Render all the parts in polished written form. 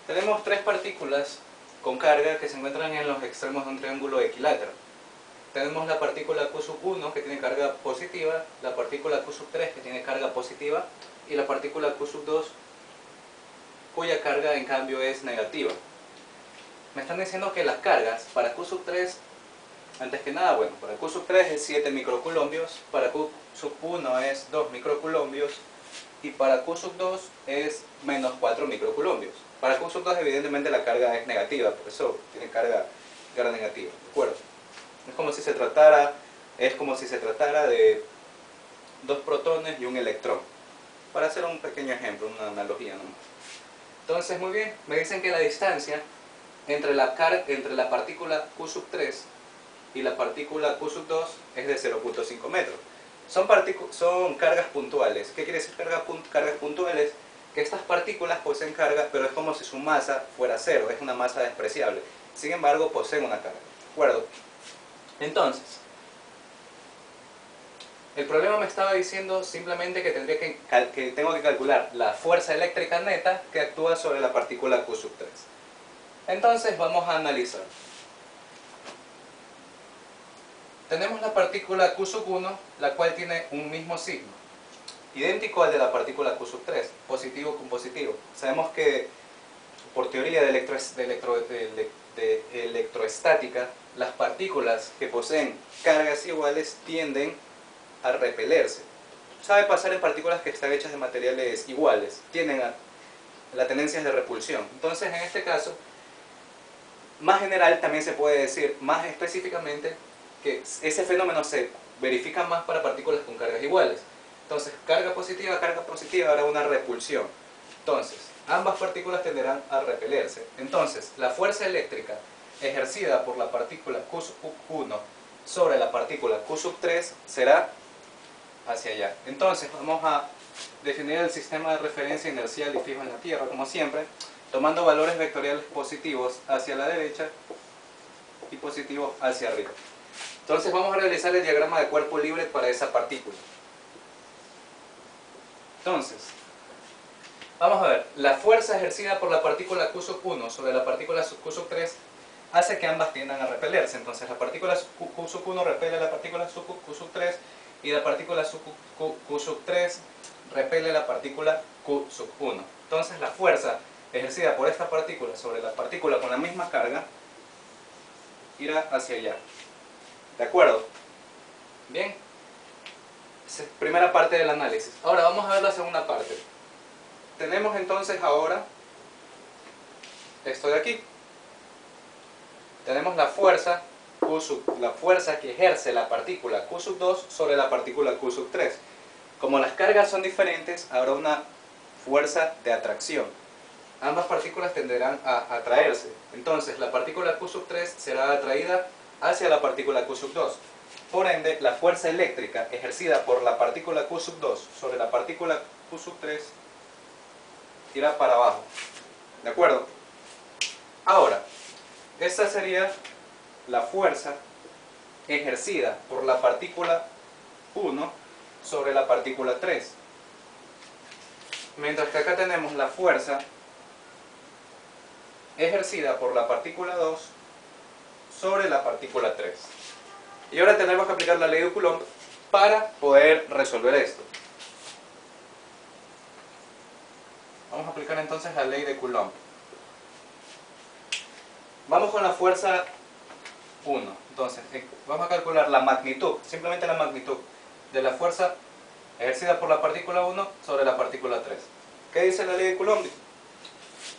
Tenemos tres partículas con carga que se encuentran en los extremos de un triángulo equilátero. Tenemos la partícula Q1 que tiene carga positiva, la partícula Q3 que tiene carga positiva y la partícula Q2 cuya carga en cambio es negativa. Me están diciendo que las cargas para Q3, antes que nada, bueno, para Q3 es 7 microcoulombios, para Q1 es 2 microcoulombios y para Q2 es menos 4 microcoulombios. Para Q2 evidentemente la carga es negativa, por eso tiene carga negativa, ¿de acuerdo? Es como si se tratara de dos protones y un electrón. Para hacer un pequeño ejemplo, una analogía nomás. Entonces, muy bien, me dicen que la distancia entre la partícula Q3 y la partícula Q2 es de 0.5 metros. Son cargas puntuales. ¿Qué quiere decir cargas puntuales? Que estas partículas poseen carga, pero es como si su masa fuera cero, es una masa despreciable. Sin embargo, poseen una carga, ¿de acuerdo? Entonces, el problema me estaba diciendo simplemente que tengo que calcular la fuerza eléctrica neta que actúa sobre la partícula Q3. Entonces vamos a analizar. Tenemos la partícula Q1, la cual tiene un mismo signo, idéntico al de la partícula Q3, positivo con positivo. Sabemos que por teoría de electroestática, las partículas que poseen cargas iguales tienden a repelerse. Sabe pasar en partículas que están hechas de materiales iguales, tienen la tendencia de repulsión. Entonces, en este caso, más general también se puede decir, más específicamente, que ese fenómeno se verifica más para partículas con cargas iguales. Entonces, carga positiva, habrá una repulsión. Entonces, ambas partículas tenderán a repelerse. Entonces, la fuerza eléctrica ejercida por la partícula Q1 sobre la partícula Q3 será hacia allá. Entonces, vamos a definir el sistema de referencia inercial y fijo en la Tierra, como siempre, tomando valores vectoriales positivos hacia la derecha y positivos hacia arriba. Entonces vamos a realizar el diagrama de cuerpo libre para esa partícula. Entonces, vamos a ver, la fuerza ejercida por la partícula Q1 sobre la partícula Q3 hace que ambas tiendan a repelerse. Entonces la partícula Q1 repele a la partícula Q3 y la partícula Q3 repele a la partícula Q1. Entonces la fuerza ejercida por esta partícula sobre la partícula con la misma carga irá hacia allá. ¿De acuerdo? Bien. Esa es la primera parte del análisis. Ahora vamos a ver la segunda parte. Tenemos entonces ahora esto de aquí. Tenemos la fuerza que ejerce la partícula Q2 sobre la partícula Q3. Como las cargas son diferentes, habrá una fuerza de atracción. Ambas partículas tenderán a atraerse. Entonces, la partícula Q3 será atraída hacia la partícula Q2. Por ende, la fuerza eléctrica ejercida por la partícula Q2 sobre la partícula Q3 irá para abajo. ¿De acuerdo? Ahora, esta sería la fuerza ejercida por la partícula 1 sobre la partícula 3. Mientras que acá tenemos la fuerza ejercida por la partícula 2 sobre la partícula 3. Y ahora tenemos que aplicar la ley de Coulomb para poder resolver esto. Vamos a aplicar entonces la ley de Coulomb. Vamos con la fuerza 1. Entonces, vamos a calcular la magnitud, simplemente la magnitud de la fuerza ejercida por la partícula 1 sobre la partícula 3. ¿Qué dice la ley de Coulomb?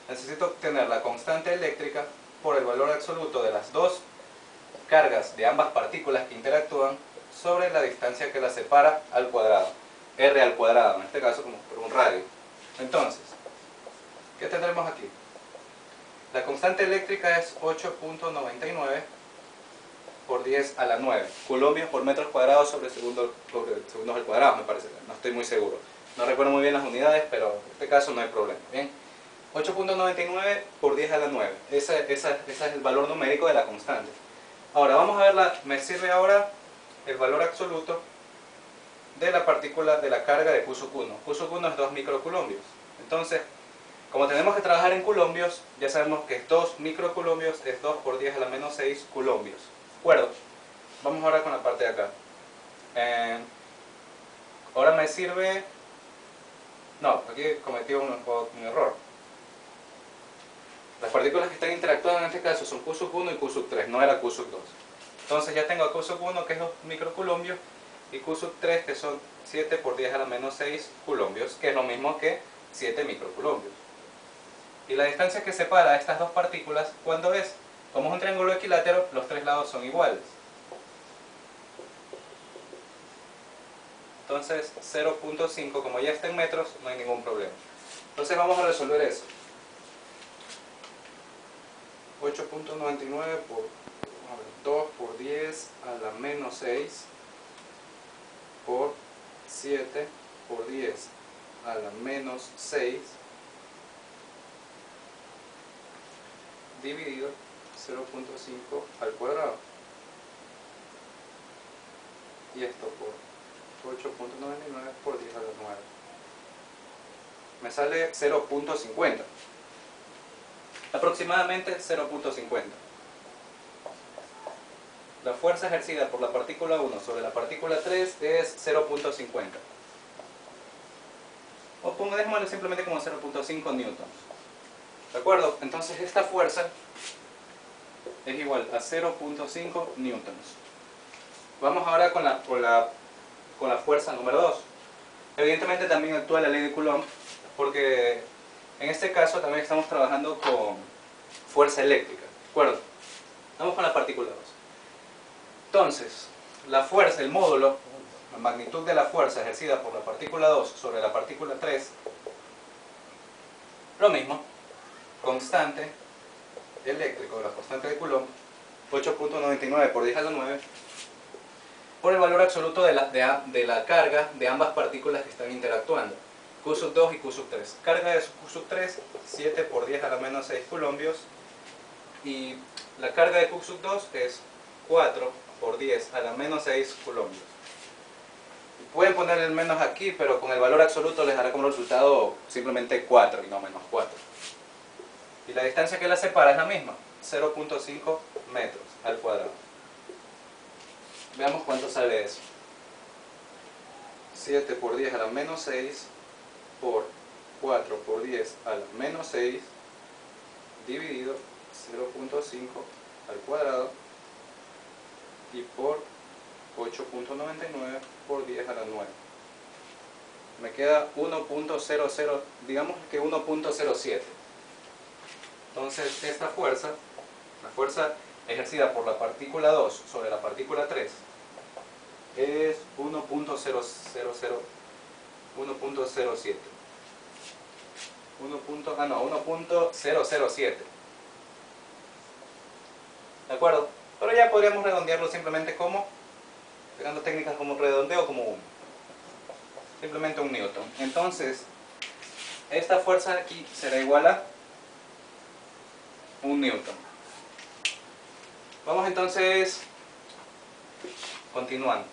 Necesito obtener la constante eléctrica por el valor absoluto de las dos cargas de ambas partículas que interactúan sobre la distancia que las separa al cuadrado, r al cuadrado, en este caso como por un radio. Entonces, ¿qué tendremos aquí? La constante eléctrica es 8.99 por 10 a la 9 coulombios por metros cuadrados sobre segundos al cuadrado, me parece, no estoy muy seguro. No recuerdo muy bien las unidades, pero en este caso no hay problema. Bien, 8.99 por 10 a la 9. Ese es el valor numérico de la constante. Ahora vamos a ver, me sirve ahora el valor absoluto de la partícula de la carga de Q1. Q1 es 2 microcoulombios. Entonces, Como tenemos que trabajar en coulombios, ya sabemos que 2 microcoulombios es 2 por 10 a la menos 6 coulombios. ¿De acuerdo? Vamos ahora con la parte de acá. Ahora me sirve... No, aquí cometí un error. Las partículas que están interactuando en este caso son Q sub 1 y Q sub 3, no era Q sub 2. Entonces ya tengo a Q sub 1 que es 2 microcoulombios y Q sub 3 que son 7 por 10 a la menos 6 coulombios, que es lo mismo que 7 microcoulombios. Y la distancia que separa a estas dos partículas, ¿cuándo es? Como es un triángulo equilátero, los tres lados son iguales. Entonces 0.5, como ya está en metros, no hay ningún problema. Entonces vamos a resolver eso. 8.99 por 2 por 10 a la menos 6 por 7 por 10 a la menos 6 dividido 0.5 al cuadrado. Y esto por 8.99 por 10 a la 9. Me sale 0.50. Aproximadamente 0.50. La fuerza ejercida por la partícula 1 sobre la partícula 3 es 0.50. O pongámoslo simplemente como 0.5 newtons. ¿De acuerdo? Entonces esta fuerza es igual a 0.5 newtons. Vamos ahora con la fuerza número 2. Evidentemente también actúa la ley de Coulomb, porque en este caso también estamos trabajando con fuerza eléctrica. ¿De acuerdo? Vamos con la partícula 2. Entonces, la fuerza, el módulo, la magnitud de la fuerza ejercida por la partícula 2 sobre la partícula 3, lo mismo, constante eléctrico, la constante de Coulomb, 8.99 por 10 a la 9, por el valor absoluto de la carga de ambas partículas que están interactuando, Q sub 2 y Q sub 3. Carga de Q sub 3, 7 por 10 a la menos 6 coulombios, y la carga de Q sub 2 es 4 por 10 a la menos 6 coulombios. Pueden poner el menos aquí, pero con el valor absoluto les dará como resultado simplemente 4 y no menos 4. Y la distancia que la separa es la misma, 0.5 metros al cuadrado. Veamos cuánto sale eso. 7 por 10 a la menos 6 por 4 por 10 a la menos 6 dividido 0.5 al cuadrado y por 8.99 por 10 a la 9. Me queda 1.00, digamos que 1.07. Entonces esta fuerza, la fuerza ejercida por la partícula 2 sobre la partícula 3, es 1.007. 1.007. ¿De acuerdo? Pero ya podríamos redondearlo simplemente como, pegando técnicas como redondeo como 1. Simplemente 1 newton. Entonces, esta fuerza aquí será igual a 1 newton. Vamos entonces a continuar.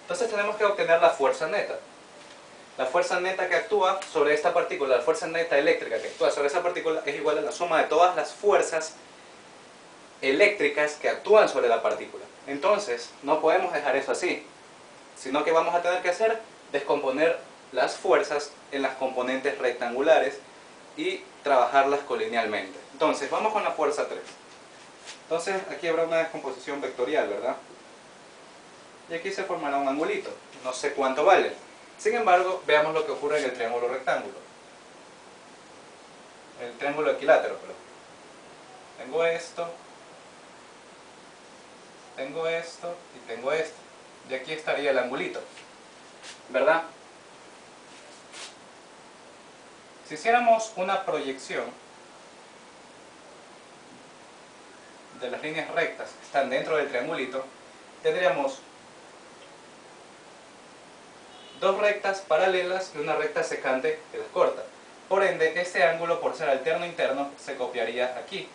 Entonces tenemos que obtener la fuerza neta. La fuerza neta que actúa sobre esta partícula, la fuerza neta eléctrica que actúa sobre esa partícula es igual a la suma de todas las fuerzas eléctricas que actúan sobre la partícula. Entonces, no podemos dejar eso así, sino que vamos a tener que hacer descomponer las fuerzas en las componentes rectangulares y trabajarlas colinealmente. Entonces, vamos con la fuerza 3. Entonces, aquí habrá una descomposición vectorial, ¿verdad? Y aquí se formará un angulito, no sé cuánto vale. Sin embargo, veamos lo que ocurre en el triángulo rectángulo. El triángulo equilátero, perdón. Tengo esto y tengo esto. Y aquí estaría el angulito, ¿verdad? Si hiciéramos una proyección de las líneas rectas que están dentro del triangulito, tendríamos dos rectas paralelas y una recta secante que las corta. Por ende, este ángulo, por ser alterno interno, se copiaría aquí.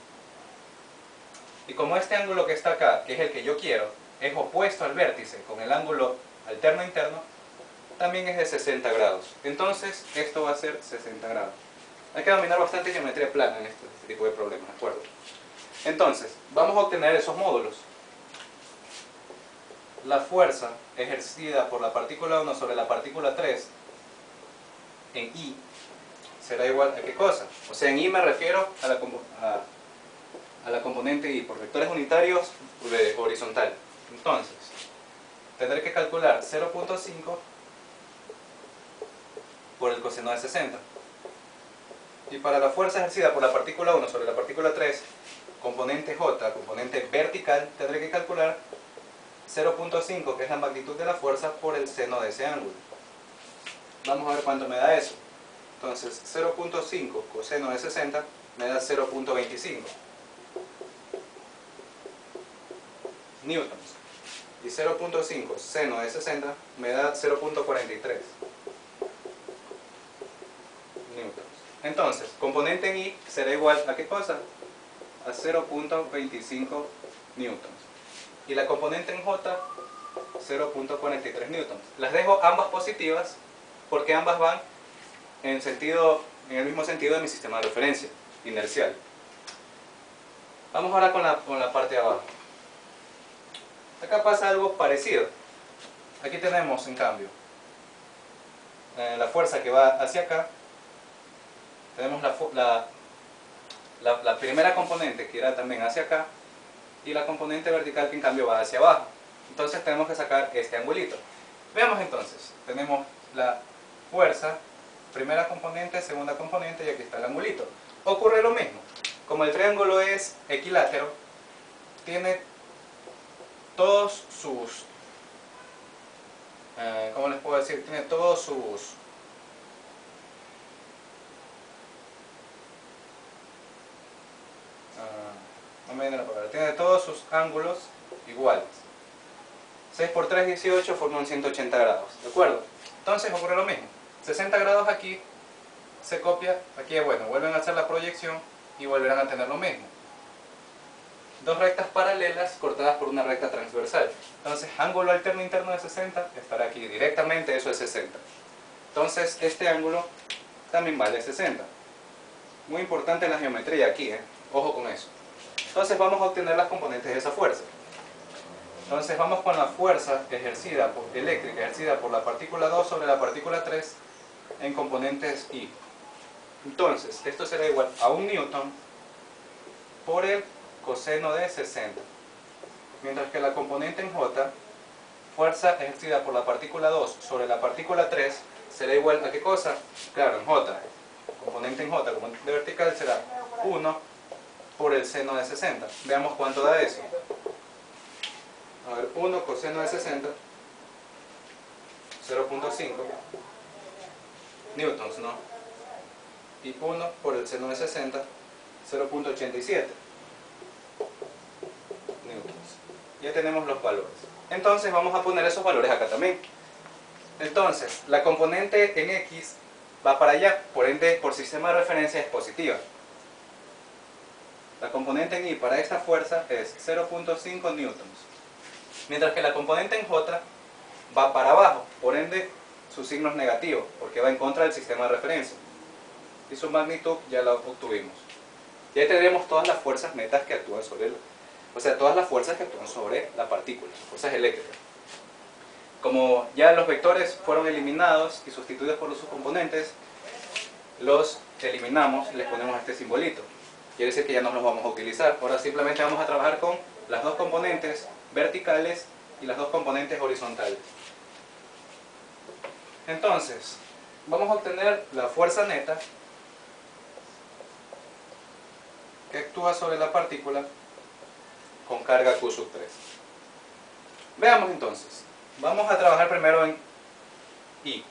Y como este ángulo que está acá, que es el que yo quiero, es opuesto al vértice con el ángulo alterno interno, también es de 60 grados. Entonces, esto va a ser 60 grados. Hay que dominar bastante geometría plana en este tipo de problemas, ¿de acuerdo? Entonces, vamos a obtener esos módulos. La fuerza ejercida por la partícula 1 sobre la partícula 3 en I será igual a ¿qué cosa? O sea, en I me refiero a la componente I por vectores unitarios de horizontal. Entonces, tendré que calcular 0.5 por el coseno de 60. Y para la fuerza ejercida por la partícula 1 sobre la partícula 3, componente J, componente vertical, tendré que calcular 0.5, que es la magnitud de la fuerza, por el seno de ese ángulo. Vamos a ver cuánto me da eso. Entonces, 0.5 coseno de 60 me da 0.25 newtons. Y 0.5 seno de 60 me da 0.43 newtons. Entonces, componente en I será igual a ¿qué cosa? A 0.25 newtons. Y la componente en J, 0.43 newtons. Las dejo ambas positivas porque ambas van en el mismo sentido de mi sistema de referencia, inercial. Vamos ahora con la parte de abajo. Acá pasa algo parecido. Aquí tenemos, en cambio, la fuerza que va hacia acá. Tenemos la primera componente que irá también hacia acá, y la componente vertical que en cambio va hacia abajo. Entonces tenemos que sacar este angulito. Veamos entonces, tenemos la fuerza, primera componente, segunda componente, y aquí está el angulito. Ocurre lo mismo, como el triángulo es equilátero, tiene todos sus, ¿cómo les puedo decir? Tiene todos sus, no me viene la palabra, tiene todos sus ángulos iguales. 6 por 3, 18 forman 180 grados, ¿de acuerdo? Entonces ocurre lo mismo, 60 grados aquí, se copia, aquí es bueno, vuelven a hacer la proyección y volverán a tener lo mismo. Dos rectas paralelas cortadas por una recta transversal. Entonces, ángulo alterno interno de 60 estará aquí directamente, eso es 60. Entonces, este ángulo también vale 60. Muy importante en la geometría aquí, ojo con eso. Entonces, vamos a obtener las componentes de esa fuerza. Entonces, vamos con la fuerza eléctrica ejercida por la partícula 2 sobre la partícula 3 en componentes I. Entonces, esto será igual a 1 newton por el coseno de 60. Mientras que la componente en J, fuerza ejercida por la partícula 2 sobre la partícula 3, será igual a ¿qué cosa? Claro, en J. Componente en J, componente vertical, será 1 por el seno de 60. Veamos cuánto da eso. A ver, 1 coseno de 60, 0.5 newtons, ¿no? Y 1 por el seno de 60, 0.87 newtons. Ya tenemos los valores. Entonces vamos a poner esos valores acá también. Entonces, la componente en X va para allá, por ende, por sistema de referencia es positiva. La componente en Y para esta fuerza es 0.5 newtons. Mientras que la componente en J va para abajo, por ende, su signo es negativo, porque va en contra del sistema de referencia. Y su magnitud ya la obtuvimos. Ya tendremos todas las fuerzas netas que actúan sobre todas las fuerzas que actúan sobre la partícula, las fuerzas eléctricas. Como ya los vectores fueron eliminados y sustituidos por sus componentes, los eliminamos y les ponemos este simbolito. Quiere decir que ya no los vamos a utilizar. Ahora simplemente vamos a trabajar con las dos componentes verticales y las dos componentes horizontales. Entonces, vamos a obtener la fuerza neta que actúa sobre la partícula con carga Q sub 3. Veamos entonces. Vamos a trabajar primero en I.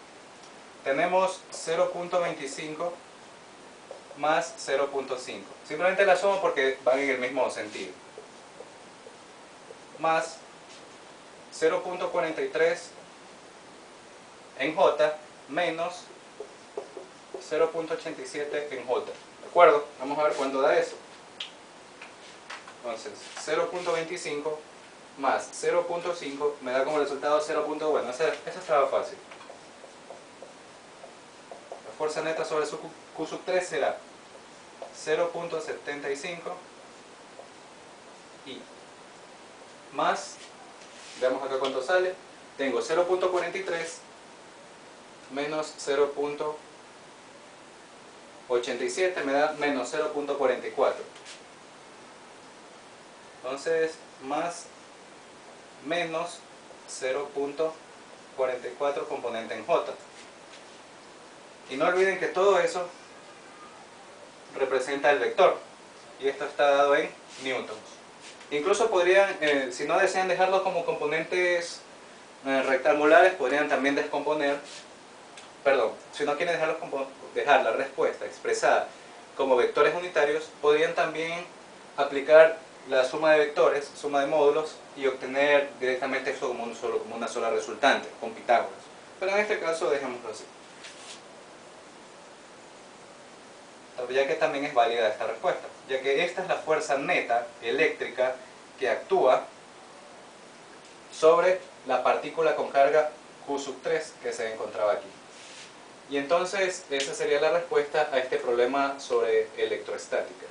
Tenemos 0.25 más 0.5. Simplemente la sumo porque van en el mismo sentido. Más 0.43 en J menos 0.87 en J. ¿De acuerdo? Vamos a ver cuánto da eso. Entonces, 0.25 más 0.5 me da como resultado 0. Bueno, eso estaba fácil. La fuerza neta sobre su Q sub 3 será 0.75 y más, veamos acá cuánto sale, tengo 0.43 menos 0.87 me da menos 0.44. Entonces, más menos 0.44 componente en J. Y no olviden que todo eso representa el vector. Y esto está dado en newtons. Incluso podrían, si no desean dejarlo como componentes rectangulares, podrían también descomponer, perdón, si no quieren dejar la respuesta expresada como vectores unitarios, podrían también aplicar la suma de vectores, suma de módulos, y obtener directamente esto como una sola resultante, con Pitágoras. Pero en este caso dejémoslo así, ya que también es válida esta respuesta, ya que esta es la fuerza neta eléctrica que actúa sobre la partícula con carga Q sub 3 que se encontraba aquí. Y entonces esa sería la respuesta a este problema sobre electroestática.